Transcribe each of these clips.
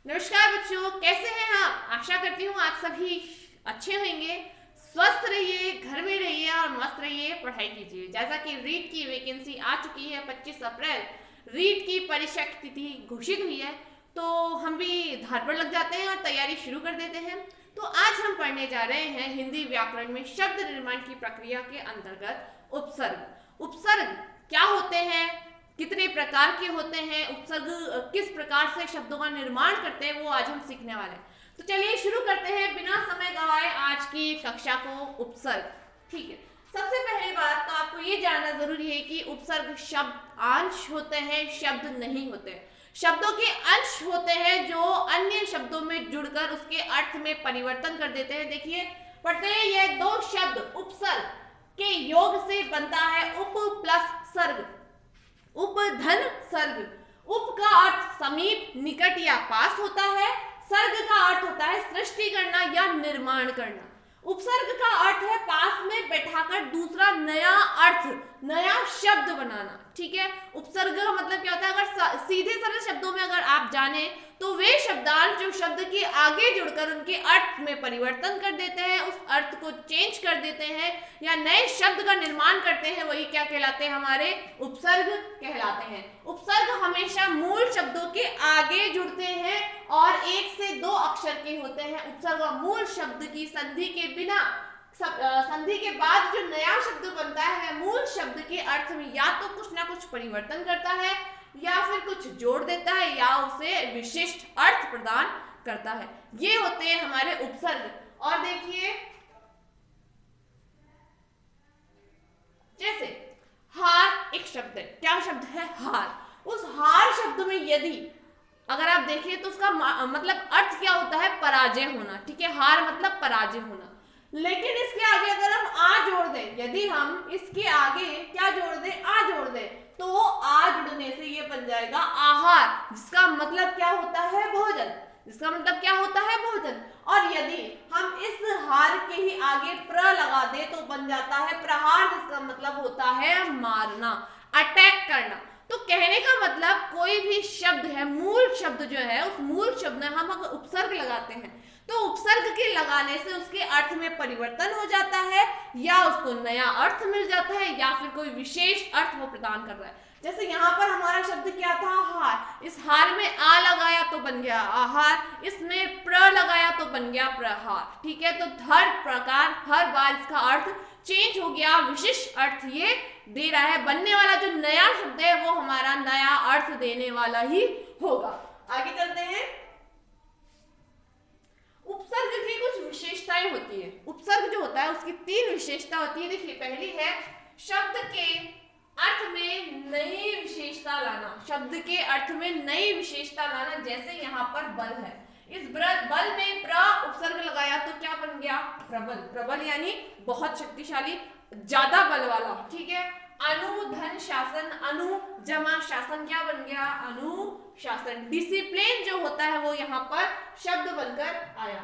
नमस्कार बच्चों, कैसे हैं आप। आशा करती हूँ आप सभी अच्छे होंगे। स्वस्थ रहिए, घर में रहिए और मस्त रहिए, पढ़ाई कीजिए। जैसा कि रीट की वैकेंसी आ चुकी है 25 अप्रैल, रीट की परीक्षा की तिथि घोषित हुई है, तो हम भी धार पर लग जाते हैं और तैयारी शुरू कर देते हैं। तो आज हम पढ़ने जा रहे हैं हिंदी व्याकरण में शब्द निर्माण की प्रक्रिया के अंतर्गत उपसर्ग। उपसर्ग क्या होते हैं, कितने प्रकार के होते हैं, उपसर्ग किस प्रकार से शब्दों का निर्माण करते हैं, वो आज हम सीखने वाले हैं। तो चलिए शुरू करते हैं बिना समय गवाए आज की कक्षा को। उपसर्ग, ठीक है। सबसे पहली बात तो आपको ये जानना जरूरी है कि उपसर्ग शब्द अंश होते हैं, शब्द नहीं होते। शब्दों के अंश होते हैं जो अन्य शब्दों में जुड़कर उसके अर्थ में परिवर्तन कर देते हैं। देखिए पढ़ते हैं, यह दो शब्द उपसर्ग के योग से बनता है उप प्लस सर्ग। उप धन सर्ग। उप का अर्थ समीप, निकट या पास होता है। सर्ग का अर्थ होता है सृष्टि करना या निर्माण करना। उपसर्ग का अर्थ है पास में बैठाकर दूसरा नया अर्थ, नया शब्द बनाना, ठीक है। उपसर्ग का मतलब क्या होता है, अगर सीधे सरल शब्दों में अगर आप जाने तो वे शब्दांश जो शब्द के आगे जुड़कर उनके अर्थ में परिवर्तन कर देते हैं, उस अर्थ को चेंज कर देते हैं या नए शब्द का निर्माण करते हैं, वही क्या कहलाते हैं, हमारे उपसर्ग कहलाते हैं। उपसर्ग हमेशा मूल शब्दों के आगे जुड़ते हैं और एक से दो अक्षर के होते हैं। उपसर्ग मूल शब्द की संधि के बिना, संधि के बाद जो नया शब्द बनता है वह मूल शब्द के अर्थ में या तो कुछ ना कुछ परिवर्तन करता है या फिर कुछ जोड़ देता है या उसे विशिष्ट अर्थ प्रदान करता है। ये होते हैं हमारे उपसर्ग। और देखिए जैसे हार एक शब्द है, क्या शब्द है, हार। उस हार शब्द में यदि अगर आप देखिए तो उसका मतलब अर्थ क्या होता है, पराजय होना, ठीक है। हार मतलब पराजय होना। लेकिन इसके आगे अगर हम आ जोड़ दें, यदि हम इसके आगे क्या जोड़ दें, आ जोड़ दें, तो आ जुड़ने से ये बन जाएगा आहार, जिसका मतलब क्या होता है, भोजन। जिसका मतलब क्या होता है, भोजन। और यदि हम इस हार के ही आगे प्र लगा दे तो बन जाता है प्रहार, जिसका मतलब होता है मारना, अटैक करना। तो कहने का मतलब कोई भी शब्द है, मूल शब्द जो है, उस मूल शब्द में हम अगर उपसर्ग लगाते हैं तो उपसर्ग के लगाने से उसके अर्थ में परिवर्तन हो जाता है या उसको नया अर्थ मिल जाता है या फिर कोई विशेष अर्थ वो प्रदान कर रहा है। जैसे यहाँ पर हमारा शब्द क्या था, हार। इस हार में आ लगाया तो बन गया आहार, इसमें प्र लगाया तो बन गया प्रहार, ठीक है। तो हर प्रकार हर बार इसका अर्थ चेंज हो गया, विशिष्ट अर्थ ये दे रहा है। बनने वाला जो नया शब्द है वो हमारा नया अर्थ देने वाला ही होगा। आगे चलते हैं। उपसर्ग की कुछ विशेषताएं होती है। उपसर्ग जो होता है उसकी तीन विशेषता होती है। देखिए पहली है शब्द के अर्थ में नई विशेषता लाना। शब्द के अर्थ में नई विशेषता लाना, जैसे यहाँ पर बल है, इस बल में प्र उपसर्ग लगाया तो क्या बन गया, प्रबल। प्रबल यानी बहुत शक्तिशाली, ज्यादा बल वाला, ठीक है। अनु धन शासन, अनु जमा शासन, क्या बन गया, अनुशासन। डिसिप्लिन जो होता है वो यहाँ पर शब्द बनकर आया।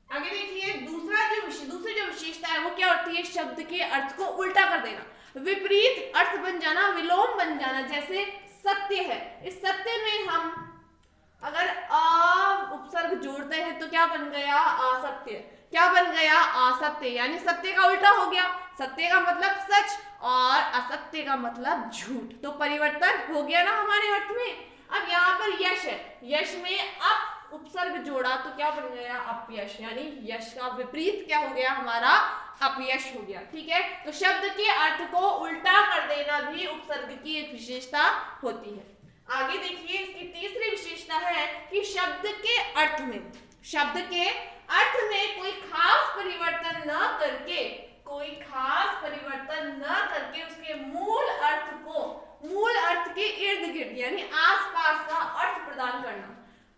आगे देखिए दूसरी जो विशेषता है वो क्या होती है, शब्द के अर्थ को उल्टा कर देना, विपरीत अर्थ बन जाना, विलोम बन जाना। जैसे सत्य है, इस सत्य में हम अगर उपसर्ग जोड़ते हैं तो क्या बन गया, असत्य। क्या बन गया, असत्य, यानी सत्य का उल्टा हो गया। सत्य का मतलब सच और असत्य का मतलब झूठ, तो परिवर्तन हो गया ना हमारे अर्थ में। अब यहाँ पर यश है, यश में अब उपसर्ग जोड़ा तो क्या बन गया, अपयश, यानी यश का विपरीत क्या हो गया, हमारा अपयश हो गया, ठीक है। तो शब्द के अर्थ को उल्टा कर देना भी उपसर्ग की एक विशेषता होती है। आगे देखिए इसकी तीसरी विशेषता है कि शब्द के अर्थ में कोई खास परिवर्तन न करके, उसके मूल अर्थ के इर्द गिर्द यानी आसपास का अर्थ प्रदान करना,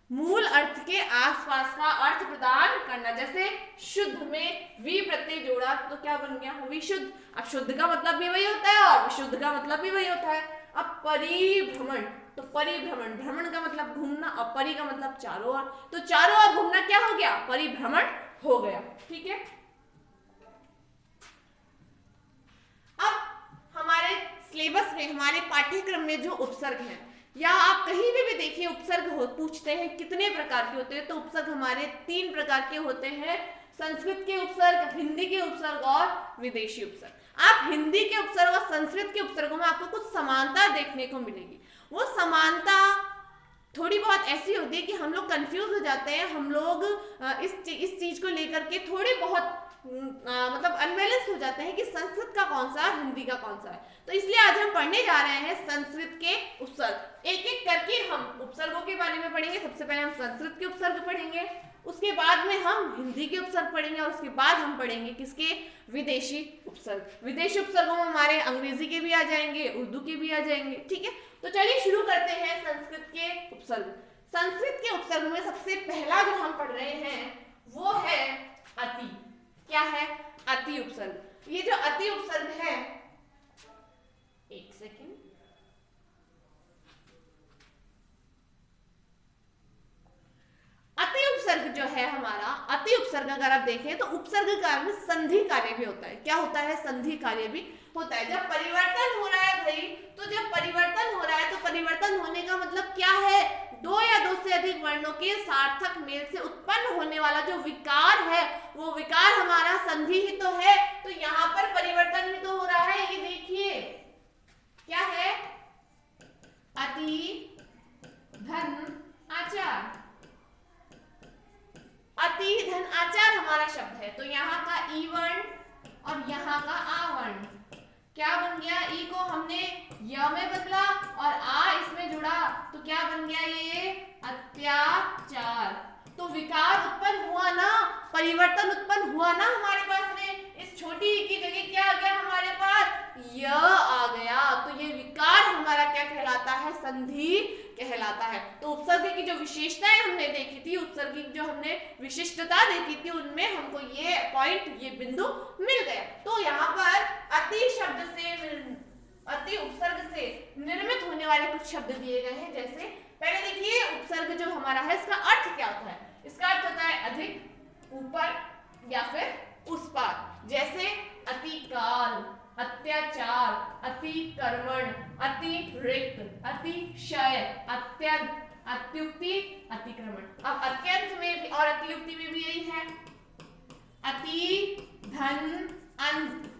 मूल अर्थ के आसपास का अर्थ प्रदान करना। जैसे शुद्ध में वी प्रत्यय जोड़ा तो क्या बन गया, विशुद्ध। अब शुद्ध का मतलब भी वही होता है और विशुद्ध का मतलब भी वही होता है। अब परिभ्रमण, तो परिभ्रमण, भ्रमण का मतलब घूमना और परि का मतलब चारों ओर, तो चारों ओर घूमना क्या हो गया, परिभ्रमण हो गया, ठीक है। अब हमारे सिलेबस में, हमारे पाठ्यक्रम में जो उपसर्ग है या आप कहीं भी देखिए उपसर्ग पूछते हैं कितने प्रकार के होते हैं, तो उपसर्ग हमारे 3 प्रकार के होते हैं, संस्कृत के उपसर्ग, हिंदी के उपसर्ग और विदेशी उपसर्ग। आप हिंदी के उपसर्ग और संस्कृत के उपसर्गों में आपको कुछ समानता देखने को मिलेगी। वो समानता थोड़ी बहुत ऐसी होती है कि हम लोग कंफ्यूज हो जाते हैं, हम लोग इस चीज को लेकर के थोड़ी बहुत मतलब अनबैलेंस हो जाते हैं कि संस्कृत का कौन सा है, हिंदी का कौन सा है। तो इसलिए आज हम पढ़ने जा रहे हैं संस्कृत के उपसर्ग। एक एक करके हम उपसर्गों के बारे में पढ़ेंगे। सबसे पहले हम संस्कृत के उपसर्ग पढ़ेंगे, उसके बाद में हम हिंदी के उपसर्ग पढ़ेंगे और उसके बाद हम पढ़ेंगे किसके, विदेशी उपसर्ग। विदेशी उपसर्गों में हमारे अंग्रेजी के भी आ जाएंगे, उर्दू के भी आ जाएंगे, ठीक है। तो चलिए शुरू करते हैं संस्कृत के उपसर्ग। संस्कृत के उपसर्ग में सबसे पहला जो हम पढ़ रहे हैं वो है अति। क्या है, अति उपसर्ग। ये जो अति उपसर्ग है, एक सेकेंड, अति उपसर्ग जो है हमारा, अति उपसर्ग अगर आप देखें तो उपसर्ग कार्य में संधि कार्य भी होता है। क्या होता है, संधि कार्य भी होता है। जब परिवर्तन हो रहा है भाई, तो जब परिवर्तन हो रहा है तो परिवर्तन होने का मतलब क्या है, दो या दो से अधिक वर्णों के सार्थक मेल से उत्पन्न होने वाला जो विकार है, वो विकार हमारा संधि ही तो है। तो यहाँ पर परिवर्तन ही तो हो रहा है। ये देखिए क्या है, अति धन आचार। अति धन आचार हमारा शब्द है, तो यहाँ का ई वर्ण और यहाँ का आ वर्ण क्या बन गया, ई को हमने य में बदला और आ इसमें जुड़ा, तो क्या बन गया, ये अत्याचार। तो विकार उत्पन्न हुआ ना, परिवर्तन उत्पन्न हुआ ना हमारे पास में। इस छोटी ई की जगह क्या आ गया हमारे पास, य आ गया। तो ये विकार हमारा क्या कहलाता है, संधि कहलाता है। तो उपसर्ग की जो विशेषताएं हमने देखी थी, उपसर्ग की जो हमने विशिष्टता देखी थी, उनमें हमको ये पॉइंट, ये बिंदु मिल गया। तो यहाँ पर अति शब्द से, अति उपसर्ग से निर्मित होने वाले कुछ शब्द दिए गए हैं। जैसे पहले देखिए उपसर्ग जो हमारा है, इसका अर्थ क्या होता है। इसका अर्थ होता है अधिक, ऊपर या फिर उस पार। जैसे अतिकाल, अत्याचार, अति कर्मण, अतिरिक्त, अतिशय, अत्यंत, अत्युक्ति, अतिक्रमण। अब अत्यंत में भी और अतियुक्ति में भी यही है, अति धन अंत,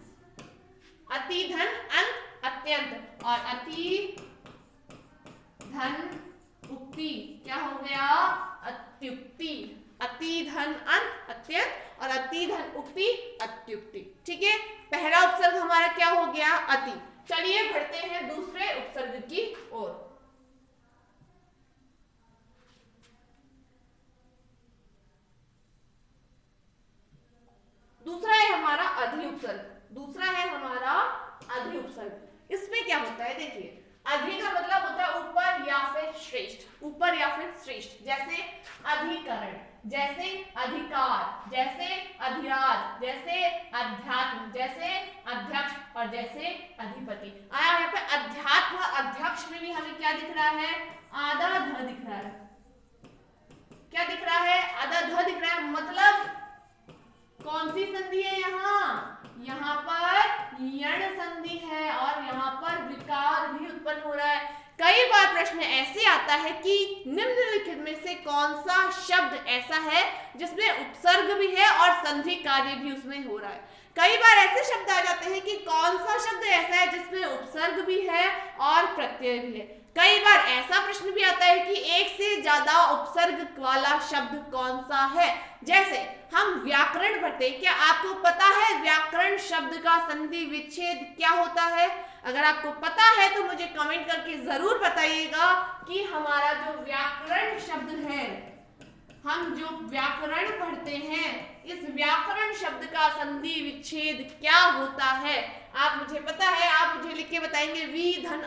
अति धन अंत अत्यंत, और अति धन उक्ति क्या हो गया, अत्युक्ति। अति धन अंत अत्यंत और अति धन उक्ति अत्युक्ति, ठीक है। पहला उपसर्ग हमारा क्या हो गया, अति। चलिए बढ़ते हैं दूसरे उपसर्ग की ओर। दूसरा है हमारा अधि उपसर्ग। दूसरा है हमारा अधि उपसर्ग। इसमें क्या होता है, देखिए अधि का मतलब होता है ऊपर या फिर श्रेष्ठ, ऊपर या फिर श्रेष्ठ। जैसे अधिकरण, जैसे अधिकार, जैसे अधिराज, जैसे अध्यात्म, जैसे अध्यक्ष और जैसे अधिपति। आया यहाँ पे अध्यात्म और अध्यक्ष में भी हमें क्या दिख रहा है, आधा ध दिख रहा है। क्या दिख रहा है, आधा ध दिख रहा है। मतलब कौन सी संधि है यहाँ पर यण संधि है और यहाँ पर विकार भी उत्पन्न हो रहा है। कई बार प्रश्न ऐसे आता है कि निम्नलिखित में से कौन सा शब्द ऐसा है जिसमें उपसर्ग भी है और संधि कार्य भी उसमें हो रहा है। कई बार ऐसे शब्द आ जाते हैं कि कौन सा शब्द ऐसा है जिसमें उपसर्ग भी है और प्रत्यय भी है। कई बार ऐसा प्रश्न भी आता है कि एक से ज्यादा उपसर्ग वाला शब्द कौन सा है। जैसे हम व्याकरण पढ़ते हैं, क्या आपको पता है व्याकरण शब्द का संधि विच्छेद क्या होता है? अगर आपको पता है तो मुझे कमेंट करके जरूर बताइएगा कि हमारा जो व्याकरण शब्द है, हम जो व्याकरण पढ़ते हैं, इस व्याकरण शब्द का संधि विच्छेद क्या होता है। आप मुझे पता है, आप मुझे लिख के बताएंगे वी धन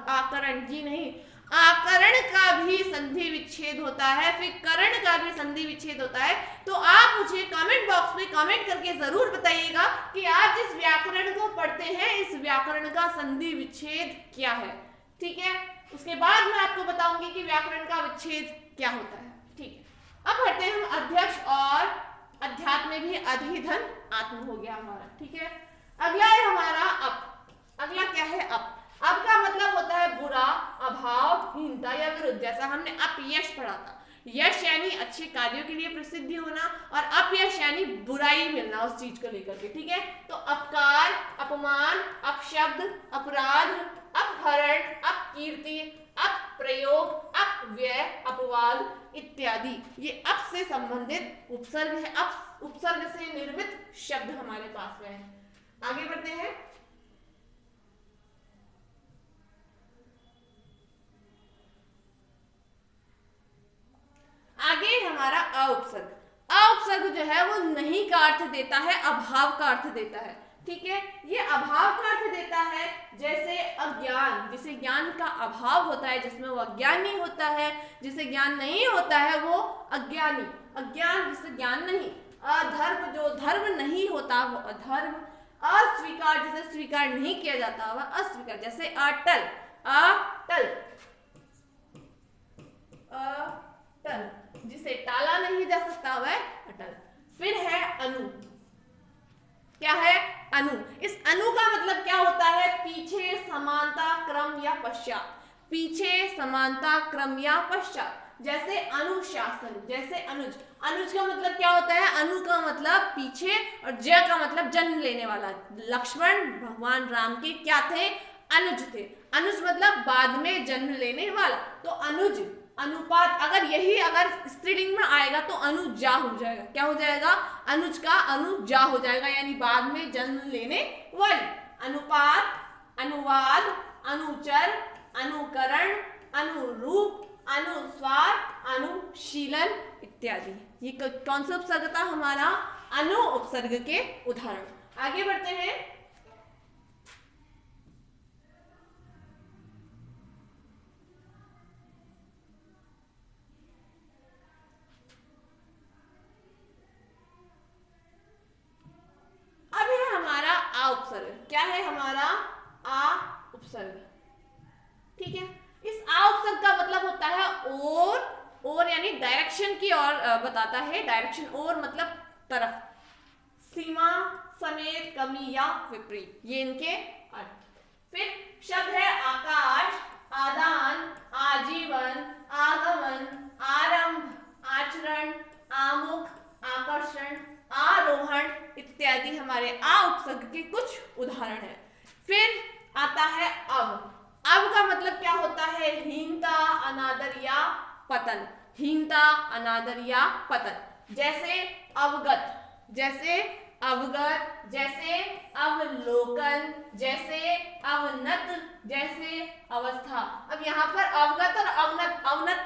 आकरण। जी नहीं, आकरण का भी संधि विच्छेद होता है, फिर करण का भी संधि विच्छेद होता है। तो आप मुझे कमेंट बॉक्स में कमेंट करके जरूर बताइएगा कि आप जिस व्याकरण को पढ़ते हैं, इस व्याकरण का संधि विच्छेद क्या है। ठीक है, उसके बाद मैं आपको बताऊंगी कि व्याकरण का विच्छेद क्या होता है। ठीक है, अब बढ़ते हैं हम अध्यक्ष और अध्यात्म में भी अधि धन आत्म हो गया हमारा। ठीक है, अगला है हमारा अप। अगला क्या है अप? अब का मतलब होता है बुरा, अभाव, हीनता या विरुद्ध, जैसा हमने अपयश पढ़ा था। यश यानी अच्छे कार्यों के लिए प्रसिद्धि होना और अपयश यानी बुराई मिलना उस चीज को लेकर के, ठीक है। तो अपकार, अपमान, अपशब्द, अपराध, अपहरण, अपकीर्ति, अप्रयोग, अपव्यय, अपवाद इत्यादि ये अप से संबंधित उपसर्ग है। अप उपसर्ग से निर्मित शब्द हमारे पास में है। आगे बढ़ते हैं। आगे हमारा अ उपसर्ग। अ उपसर्ग जो है वो नहीं का अर्थ देता है, अभाव का अर्थ देता है, ठीक है। ये अभाव का अर्थ देता है, जैसे अज्ञान, जिसे ज्ञान का अभाव होता है, जिसमें वो अज्ञानी होता है, जिसे ज्ञान नहीं होता है वो अज्ञानी। अज्ञान जिसे ज्ञान नहीं। अधर्म, जो धर्म नहीं होता वो अधर्म। अस्वीकार, जिसे स्वीकार नहीं किया जाता वह अस्वीकार, जैसे अटल। अटल, अटल जिसे टाला नहीं जा सकता वह अटल। फिर है अनु। क्या है? अनु। इस अनु का मतलब क्या होता है? पीछे, समानता, क्रम या पश्चात। पीछे, समानता, क्रम या पश्चात। जैसे अनुशासन, जैसे अनुज। अनुज का मतलब क्या होता है? अनु का मतलब पीछे और ज का मतलब जन्म लेने वाला। लक्ष्मण भगवान राम के क्या थे? अनुज थे। अनुज मतलब बाद में जन्म लेने वाला। तो अनुज, अनुपात, अगर यही अगर स्त्रीलिंग में आएगा तो अनुजा हो जाएगा। क्या हो जाएगा? अनुज का अनुजा हो जाएगा, यानी बाद में जन्म लेने वाली। अनुपात, अनुवाद, अनुचर, अनुकरण, अनुरूप, अनुस्वार, अनुशीलन इत्यादि। ये कौन सा उपसर्ग था? हमारा अनु उपसर्ग के उदाहरण। आगे बढ़ते हैं। अब है हमारा आ उपसर्ग। क्या है हमारा? आ उपसर्ग, ठीक है। इस आ उपसर्ग का मतलब होता है और यानी डायरेक्शन की ओर बताता है। डायरेक्शन और मतलब तरफ, सीमा, समेत, कमी या विपरीत, ये इनके अर्थ। फिर शब्द है आकाश, आदान, आजीवन, आगमन, आरंभ, आचरण, आमुख, आकर्षण, आरोहण इत्यादि हमारे आ उपसर्ग के कुछ उदाहरण हैं। फिर आता है अब। अब का मतलब क्या होता है? हीनता, अनादर या पतन। हीनता, अनादर या पतन। जैसे अवगत, जैसे अवगत, जैसे अवलोकन, जैसे अवनत, जैसे अवस्था। अब यहाँ पर अवगत और अवनत, अवनत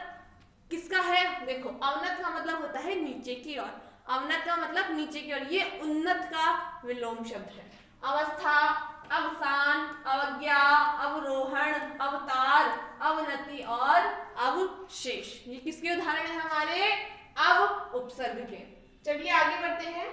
किसका है? देखो, अवनत का मतलब होता है नीचे की ओर, अवनत का मतलब नीचे की ओर, ये उन्नत का विलोम शब्द है। अवस्था, अवसान, अवज्ञा, अवरोहण, अवतार, अवनति और अवशेष, ये किसके उदाहरण है? हमारे अब उपसर्ग के। चलिए आगे बढ़ते हैं।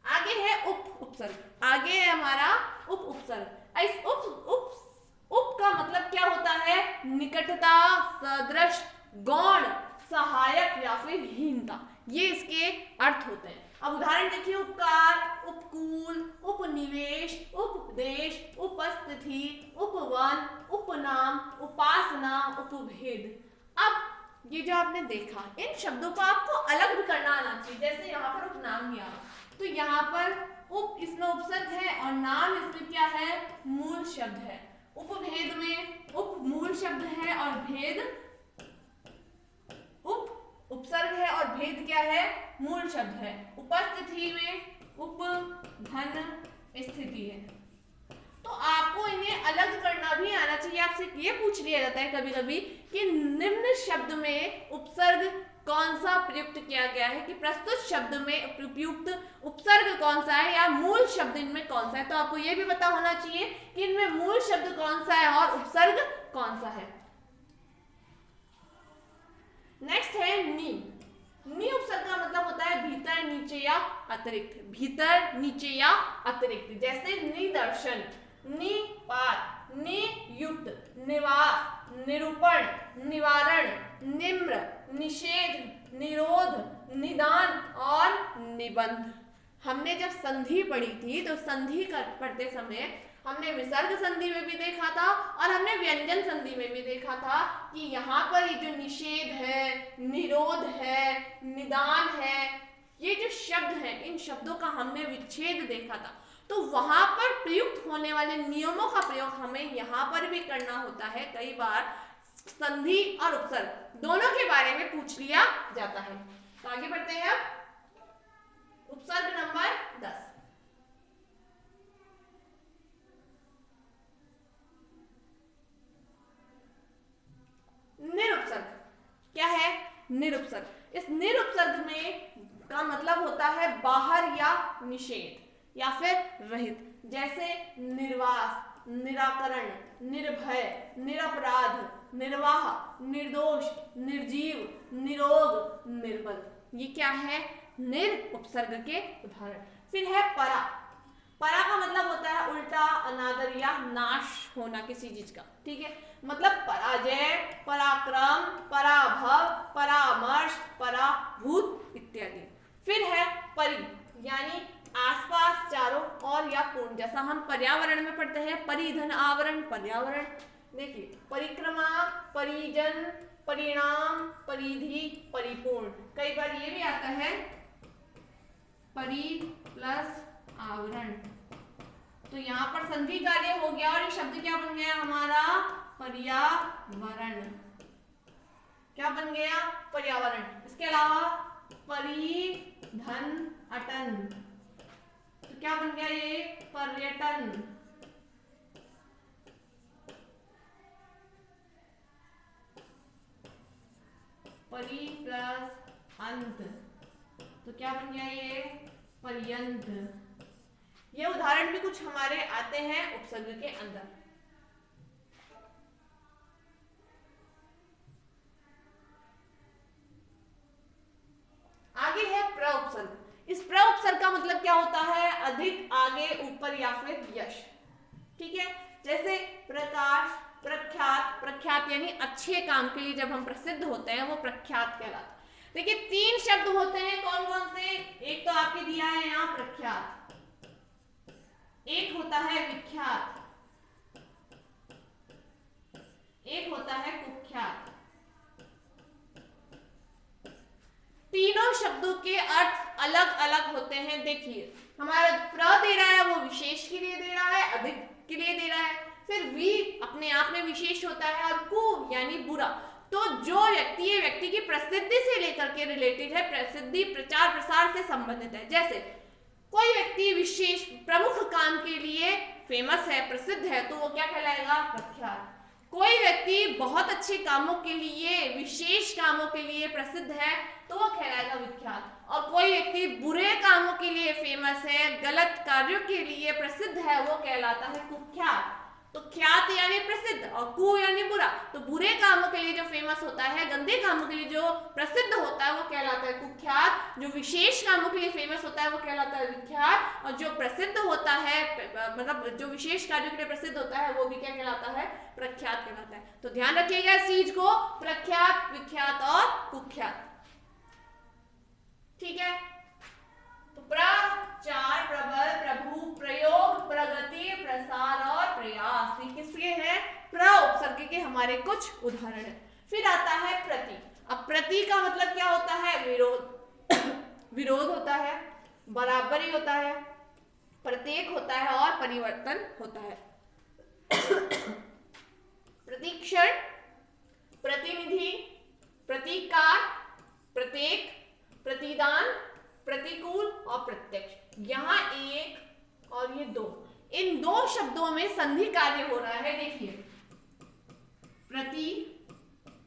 आगे है उप उपसर्ग। आगे है हमारा उप उपसर्ग। इस उप का मतलब क्या होता है? निकटता, सदृश, गौण, सहायक या फिर हीनता, ये इसके अर्थ होते हैं। अब उदाहरण देखिए। उपकार, उपकूल, उपनिवेश, उपदेश, उपस्थिति, उपवन, उपनाम, उपासना, उपभेद। अब ये जो आपने देखा, इन शब्दों को आपको अलग भी करना आना चाहिए। जैसे यहाँ पर उपनाम ही आ, तो यहाँ पर उप इसमें उपसर्ग है और नाम इसमें क्या है? मूल शब्द है। उपभेद में उप मूल शब्द है और भेद उप उपसर्ग है और भेद क्या है? मूल शब्द है। उपस्थिति में उप धन स्थिति है। तो आपको इन्हें अलग करना भी आना चाहिए। आपसे ये पूछ लिया जाता है कभी कभी कि निम्न शब्द में उपसर्ग कौन सा प्रयुक्त किया गया है, कि प्रस्तुत शब्द में उपयुक्त उपसर्ग कौन सा है या मूल शब्द इनमें कौन सा है। तो आपको यह भी पता होना चाहिए कि इनमें मूल शब्द कौन सा है और उपसर्ग कौन सा है। नेक्स्ट है नी। नी उपसर्ग का मतलब होता है भीतर, नीचे या अतिरिक्त। भीतर, नीचे या अतिरिक्त। जैसे निदर्शन, निपात, नियुक्त, निवास, निरूपण, निवारण, निम्र, निषेध, निरोध, निदान और निबंध। हमने जब संधि पढ़ी थी तो संधि पढ़ते समय हमने विसर्ग संधि में भी देखा था और हमने व्यंजन संधि में भी देखा था कि यहाँ पर ये जो निषेध है, निरोध है, निदान है, ये जो शब्द हैं, इन शब्दों का हमने विच्छेद देखा था। तो वहां पर प्रयुक्त होने वाले नियमों का प्रयोग हमें यहाँ पर भी करना होता है। कई बार संधि और उपसर्ग दोनों के बारे में पूछ लिया जाता है। तो आगे बढ़ते हैं अब उपसर्ग नंबर 10। निरुपसर्ग क्या है? निरुपसर्ग। इस निरुपसर्ग में का मतलब होता है बाहर या निषेध या फिर रहित, जैसे निर्वास, निराकरण, निर्भय, निरपराध, निर्वाह, निर्दोष, निर्जीव, निरोग, निर्बल। ये क्या है? निरुपसर्ग के उदाहरण। फिर है परा। परा का मतलब होता है उल्टा, अनादर या नाश होना किसी चीज का। ठीक है, मतलब पराजय, पराक्रम, पराभव, परामर्श, पराभूत इत्यादि। फिर है परि, यानी आसपास, चारों ओर या पूर्ण। जैसा हम पर्यावरण में पढ़ते हैं, परिधन, आवरण, पर्यावरण। देखिए, परिक्रमा, परिजन, परिणाम, परिधि, परिपूर्ण। कई बार ये भी आता है परि प्लस आवरण। तो यहाँ पर संधि कार्य हो गया और ये शब्द क्या बन गया हमारा? पर्यावरण। क्या बन गया? पर्यावरण। इसके अलावा परिधन अटन, तो क्या बन गया ये? पर्यटन। परि प्लस अंत, तो क्या बन गया ये? पर्यंत। ये उदाहरण भी कुछ हमारे आते हैं उपसर्ग के अंदर। आगे है प्रउपसर्ग। इस प्रउपसर्ग का मतलब क्या होता है? अधिक, आगे, ऊपर या फिर यश। ठीक है, जैसे प्रकाश, प्रख्यात। प्रख्यात यानी अच्छे काम के लिए जब हम प्रसिद्ध होते हैं वो प्रख्यात कहलाता है। देखिए, 3 शब्द होते हैं, कौन कौन से? एक तो आपके दिया है यहाँ प्रख्यात, एक होता है विख्यात, एक होता है कुख्यात। तीनों शब्दों के अर्थ अलग अलग होते हैं। देखिए, हमारा प्र दे रहा है वो विशेष के लिए दे रहा है, अधिक के लिए दे रहा है। फिर वी अपने आप में विशेष होता है और कु यानी बुरा। तो जो व्यक्ति, ये व्यक्ति की प्रसिद्धि से लेकर के रिलेटेड है, प्रसिद्धि, प्रचार प्रसार से संबंधित है। जैसे कोई व्यक्ति विशेष प्रमुख काम के लिए फेमस है, प्रसिद्ध है, तो वो क्या कहलाएगा? प्रख्यात। कोई व्यक्ति बहुत अच्छे कामों के लिए, विशेष कामों के लिए प्रसिद्ध है, तो वो कहलाएगा विख्यात। और कोई व्यक्ति बुरे कामों के लिए फेमस है, गलत कार्यों के लिए प्रसिद्ध है, वो कहलाता है कुख्यात। तो ख्यात यानी प्रसिद्ध और कु यानी बुरा। तो बुरे कामों के लिए जो फेमस होता है, गंदे कामों के लिए जो प्रसिद्ध होता है, वो कहलाता है कुख्यात। जो विशेष कामों के लिए फेमस होता है वो कहलाता है विख्यात। और जो प्रसिद्ध होता है, मतलब जो विशेष कार्यों के लिए प्रसिद्ध होता है, वो भी क्या कहलाता है? प्रख्यात कहलाता है। तो ध्यान रखिएगा इस चीज को, प्रख्यात, विख्यात और कुख्यात। ठीक है, तो प्रचार, प्रबल, प्रभु, प्रयोग, प्रगति, प्रसार और प्रयास, ये किसके हैं? प्रउपसर्ग के हमारे कुछ उदाहरण है। फिर आता है प्रति। अब प्रति का मतलब क्या होता है? विरोध। विरोध होता है, बराबरी होता है, प्रत्येक होता है और परिवर्तन होता है। प्रतिक्षण, प्रतिनिधि, प्रतीकार, प्रत्येक, प्रतिदान, प्रतिकूल और प्रत्यक्ष। यहाँ एक और ये दो, इन दो शब्दों में संधि कार्य हो रहा है। देखिए, प्रति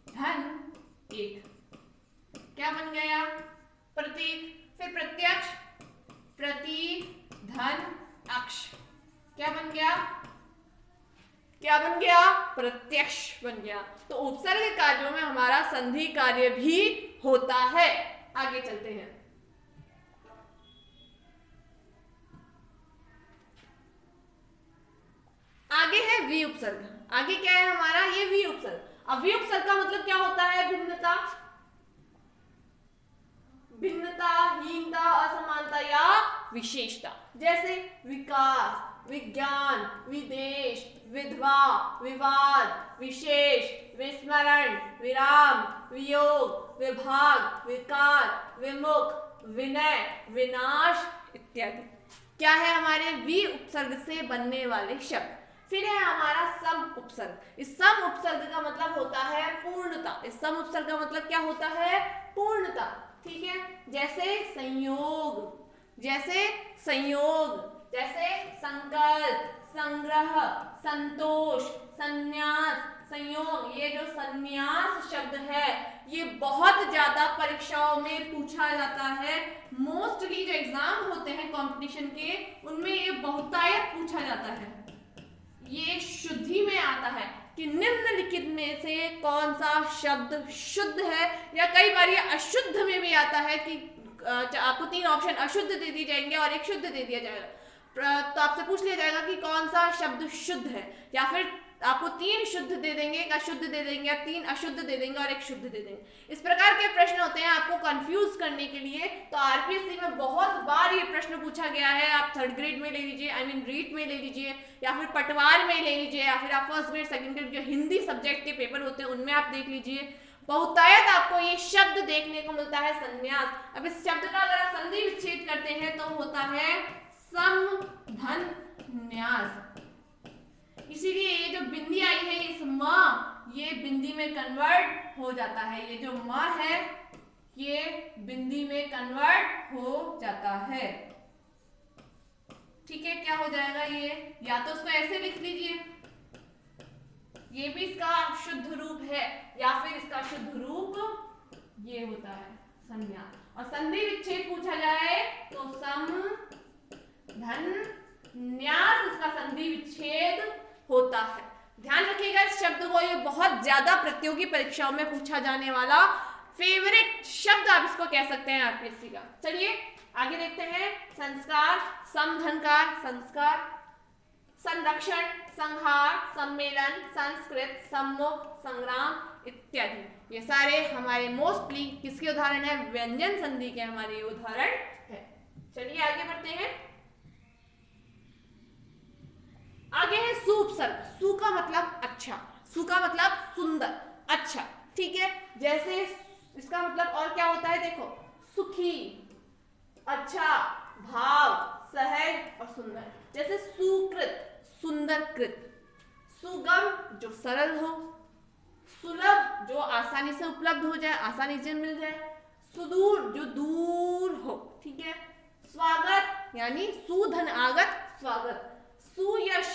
धन एक, क्या बन गया? प्रतीक। फिर प्रत्यक्ष, प्रति धन अक्ष, क्या बन गया? क्या बन गया? प्रत्यक्ष बन गया। तो उपसर्ग कार्यों में हमारा संधि कार्य भी होता है। आगे चलते हैं। आगे है वी उपसर्ग। आगे क्या है हमारा? ये वी उपसर्ग। अब वी उपसर्ग का मतलब क्या होता है? भिन्नता, भिन्नता, हीनता, असमानता या विशेषता, जैसे विकास, विज्ञान, विदेश, विधवा, विवाद, विशेष, विस्मरण, विराम, वियोग, विभाग, विकार, विमुख, विनय, विनाश इत्यादि। क्या है हमारे वि उपसर्ग से बनने वाले शब्द। फिर है हमारा सम उपसर्ग। इस सम उपसर्ग का मतलब होता है पूर्णता। इस सम उपसर्ग का मतलब क्या होता है? पूर्णता। ठीक है, जैसे संयोग, जैसे संयोग, जैसे संकल्प, संग्रह, संतोष, संन्यास, संयोग। ये जो संन्यास शब्द है ये बहुत ज्यादा परीक्षाओं में पूछा जाता है। मोस्टली जो एग्जाम होते हैं कंपटीशन के उनमें ये बहुतायत पूछा जाता है। ये शुद्धि में आता है कि निम्नलिखित में से कौन सा शब्द शुद्ध है, या कई बार ये अशुद्ध में भी आता है कि आपको 3 ऑप्शन अशुद्ध दे दिए जाएंगे और एक शुद्ध दे दिया जाएगा। तो आपसे पूछ लिया जाएगा कि कौन सा शब्द शुद्ध है, या फिर आपको 3 शुद्ध दे देंगे, एक अशुद्ध दे देंगे, या 3 अशुद्ध दे देंगे और एक शुद्ध दे देंगे। इस प्रकार के प्रश्न होते हैं आपको कंफ्यूज करने के लिए। तो आरपीएससी में बहुत बार ये प्रश्न पूछा गया है। आप 3rd ग्रेड में ले लीजिए, आई मीन रीट में ले लीजिए, या फिर पटवार में ले लीजिए, या फिर आप 1st ग्रेड 2nd ग्रेड जो हिंदी सब्जेक्ट के पेपर होते हैं उनमें आप देख लीजिए। बहुतायत आपको ये शब्द देखने को मिलता है संन्यास। अब इस शब्द का अगर आप संधि विच्छेद करते हैं तो होता है सम धन न्यास। इसीलिए ये जो बिंदी आई है इस म, ये बिंदी में कन्वर्ट हो जाता है। ये जो म है ये बिंदी में कन्वर्ट हो जाता है। ठीक है, क्या हो जाएगा ये, या तो उसको ऐसे लिख लीजिए, ये भी इसका शुद्ध रूप है, या फिर इसका शुद्ध रूप ये होता है संन्यास। और संधि विच्छेद पूछा जाए तो सम धन न्यास इसका संधि विच्छेद होता है। ध्यान रखिएगा इस शब्द को, ये बहुत ज्यादा प्रतियोगी परीक्षाओं में पूछा जाने वाला फेवरेट शब्द आप इसको कह सकते हैं आरपीएससी का। चलिए आगे देखते हैं। संस्कार, समधनकार, संस्कार, संरक्षण, संहार, सम्मेलन, संस्कृत, सम्मुख, संग्राम इत्यादि। ये सारे हमारे मोस्टली किसके उदाहरण है? व्यंजन संधि के हमारे ये उदाहरण है। चलिए आगे बढ़ते हैं। आगे है सु उपसर्ग। सु का मतलब अच्छा, सु का मतलब सुंदर, अच्छा। ठीक है, जैसे इसका मतलब और क्या होता है देखो, सुखी, अच्छा, भाव, सहज और सुंदर। जैसे सुकृत, सुंदरकृत, सुगम जो सरल हो, सुलभ जो आसानी से उपलब्ध हो जाए, आसानी से मिल जाए, सुदूर जो दूर हो। ठीक है, स्वागत यानी सुधन आगत स्वागत, सुयश,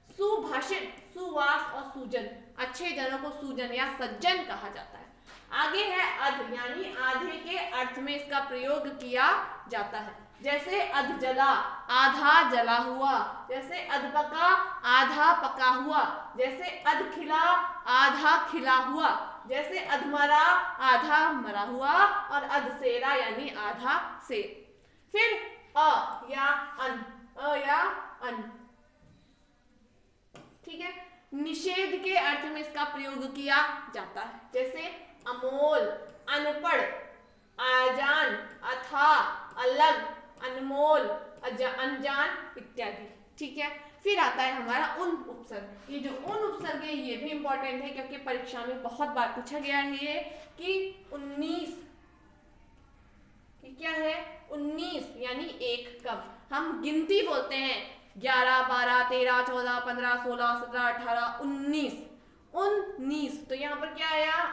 सुभाषित, सुवास और सुजन, अच्छे जनों को सुजन या सज्जन कहा जाता है। आगे है अध यानी आधे के अर्थ में इसका प्रयोग किया जाता है। जैसे अध जला, आधा जला हुआ। जैसे अधपका, आधा पका हुआ। जैसे अध खिला, आधा खिला हुआ। जैसे अधमरा, आधा मरा हुआ। और अधसेरा यानी आधा सेर। फिर अ या अन, अ या अन। ठीक है, निषेध के अर्थ में इसका प्रयोग किया जाता है। जैसे अमोल, अनपढ़, अजान, अथा, अलग, अनमोल, अनजान इत्यादि। ठीक है, फिर आता है हमारा उन उपसर्ग। ये जो उन उपसर्ग है ये भी इंपॉर्टेंट है क्योंकि परीक्षा में बहुत बार पूछा गया है ये कि 19 क्या है, 19 यानी एक कम। हम गिनती बोलते हैं 11, 12, 13, 14, 15, 16, 17, 18, 19, 19। तो यहाँ पर क्या आया?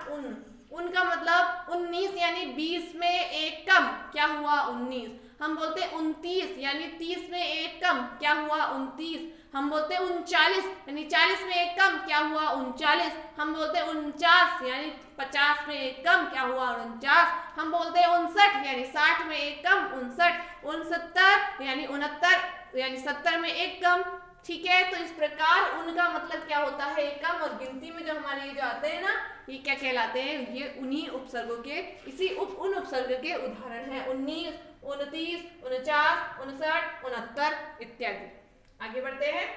उन का मतलब 19 यानी 20 में एक कम, क्या हुआ? 19। हम बोलते हैं 29 यानी 30 में एक कम, क्या हुआ? 29। हम बोलते हैं 39 यानी 40 में एक कम, क्या हुआ? 39। हम बोलते हैं 49 यानी 50 में एक कम, क्या हुआ? 49। हम बोलते हैं 59 यानी 60 में एक कम, 59। 69 यानी 69 यानी 70 में एक कम। ठीक है, तो इस प्रकार उनका मतलब क्या होता है? एक कम। और गिनती में जो हमारे ये जो आते हैं ना, ये क्या कहलाते हैं? ये उन्हीं उपसर्गों के, इसी उन उपसर्ग के उदाहरण हैं। 19, 29, 49, 59, 69 इत्यादि। आगे बढ़ते हैं।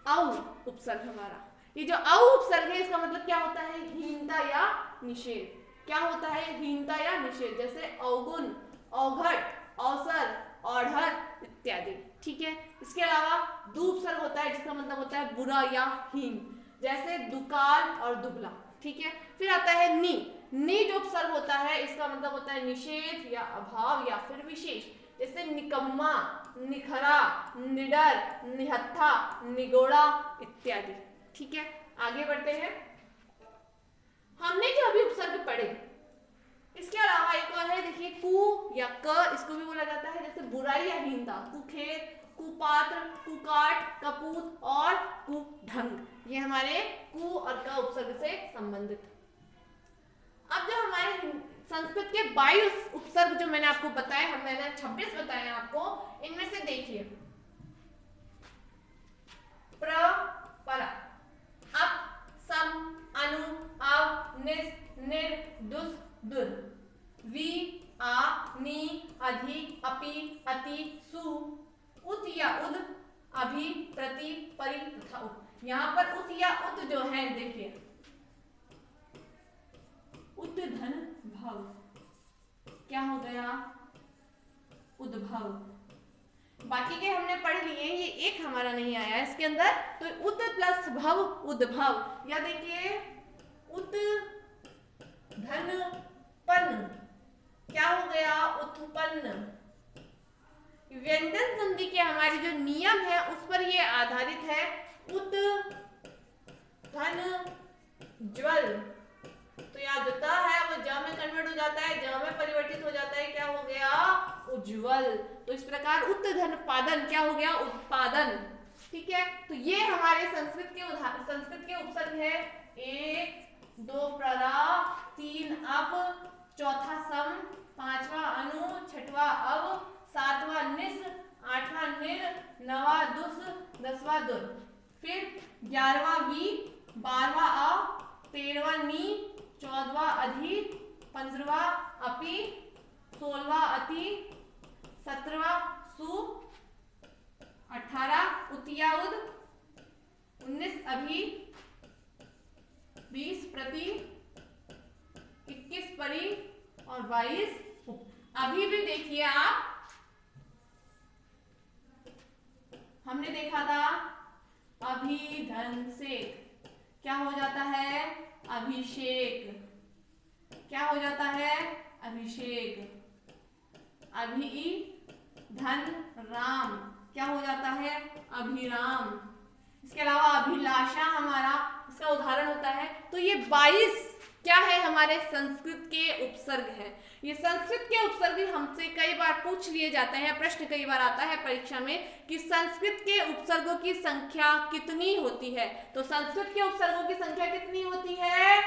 औ उपसर्ग हमारा, ये जो औ उपसर्ग है इसका मतलब क्या होता है? हीनता या निषेध। क्या होता है, हीनता या निषेध, जैसे अवगुण, अवघट, अवसर, औढ़त इत्यादि। ठीक है। इसके अलावा दु उपसर्ग होता है जिसका मतलब होता है बुरा या हीन, जैसे दुकाल और दुबला। ठीक है। फिर आता है नी जो उपसर्ग होता है इसका मतलब होता है निषेध या अभाव या फिर विशेष, जैसे निकम्मा, निखरा, निडर, निहत्था, निगोड़ा इत्यादि। ठीक है। आगे बढ़ते हैं। हमने जो अभी उपसर्ग पढ़े, इसके अलावा एक और है, देखिए कु या क, इसको भी बोला जाता है, जैसे बुराई या हीनता, कुखेत, कुपात्र, कुकाट, कपूत और कुढंग। ये हमारे कु और क उपसर्ग से संबंधित। अब जो हमारे संस्कृत के 22 उपसर्ग जो मैंने आपको बताए, हम मैंने 26 बताए आपको, इनमें से देखिए प्र, परा, अप, सम, अनु, अव, निस, निर, दुस, दुर, वि, आ, नी, अधि, अपि, अति, सु, उत या उद, अभि, प्रति, परि तथा उत। यहाँ पर उत या उत जो है, देखिए उत धन भव, क्या हो गया, उद्भव। बाकी के हमने पढ़ लिए, ये एक हमारा नहीं आया इसके अंदर, तो उत प्लस भव उद्भव, या देखिए उत धन पन, क्या हो गया, उत्पन्न। व्यंजन संधि के हमारे जो नियम है उस पर ये आधारित है। उत धन ज्वल, तो यहाँ जो त है वो ज में कन्वर्ट हो जाता है, ज में परिवर्तित हो जाता है, क्या हो गया, उज्ज्वल। तो इस प्रकार उत धन पादन क्या हो गया, उत्पादन। ठीक है। तो ये हमारे संस्कृत के उपसर्ग है। 1 2 प्ररा, 3 अप, चौथा सम, 5वां अनु, 6वां अव, 7वां निस, 8वां निर, 9वां दुस, 10वां दुर, फिर 11वां वी, 12वां अ, 13वां नी, 14वां अधि, 15वां अपि, 16वां अति, 17वां सु, 18 उतिया उद, 19 अभि, 20 प्रति, 21 परि और 22 उप। अभी भी देखिए आप, हमने देखा था अभिधन से क्या हो जाता है, अभिषेक, क्या हो जाता है, अभिषेक। अभि धन राम, क्या हो जाता है, अभिराम। इसके अलावा अभिलाषा हमारा इसका उदाहरण होता है। तो ये 22 क्या है, हमारे संस्कृत के उपसर्ग है। ये संस्कृत के उपसर्ग हमसे कई बार पूछ लिए जाते हैं, प्रश्न कई बार आता है परीक्षा में कि संस्कृत के उपसर्गों की संख्या कितनी होती है। तो संस्कृत के उपसर्गों की संख्या कितनी होती है,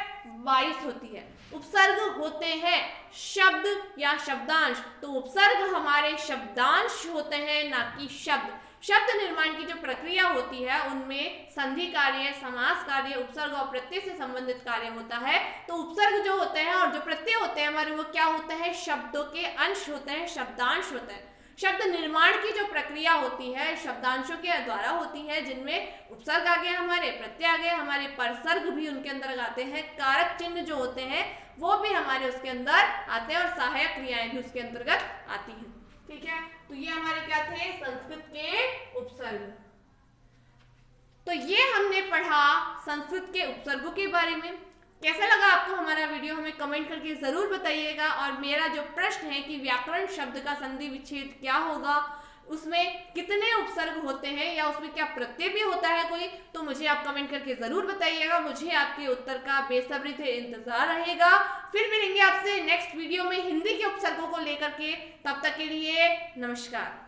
22 होती है। उपसर्ग होते हैं शब्द या शब्दांश, तो उपसर्ग हमारे शब्दांश होते हैं, ना कि शब्द। शब्द निर्माण की जो प्रक्रिया होती है उनमें संधि कार्य, समास कार्य, उपसर्ग और प्रत्यय से संबंधित कार्य होता है। तो उपसर्ग जो होते हैं और जो प्रत्यय होते हैं हमारे, वो क्या होते हैं, शब्दों के अंश होते हैं, शब्दांश होते हैं। शब्द निर्माण की जो प्रक्रिया होती है शब्दांशों के द्वारा होती है, जिनमें उपसर्ग आ गए हमारे, प्रत्यय आ गए हमारे, परसर्ग भी उनके अंदर आते हैं, कारक चिन्ह जो होते हैं वो भी हमारे उसके अंदर आते हैं और सहायक क्रियाएं भी उसके अंतर्गत आती हैं। ठीक है। तो ये हमारे क्या थे, संस्कृत के उपसर्ग। तो ये हमने पढ़ा संस्कृत के उपसर्गों के बारे में। कैसा लगा आपको हमारा वीडियो, हमें कमेंट करके जरूर बताइएगा। और मेरा जो प्रश्न है कि व्याकरण शब्द का संधि विच्छेद क्या होगा, उसमें कितने उपसर्ग होते हैं या उसमें क्या प्रत्यय भी होता है कोई, तो मुझे आप कमेंट करके जरूर बताइएगा। मुझे आपके उत्तर का बेसब्री से इंतजार रहेगा। फिर मिलेंगे आपसे नेक्स्ट वीडियो में हिंदी के उपसर्गों को लेकर के। तब तक के लिए नमस्कार।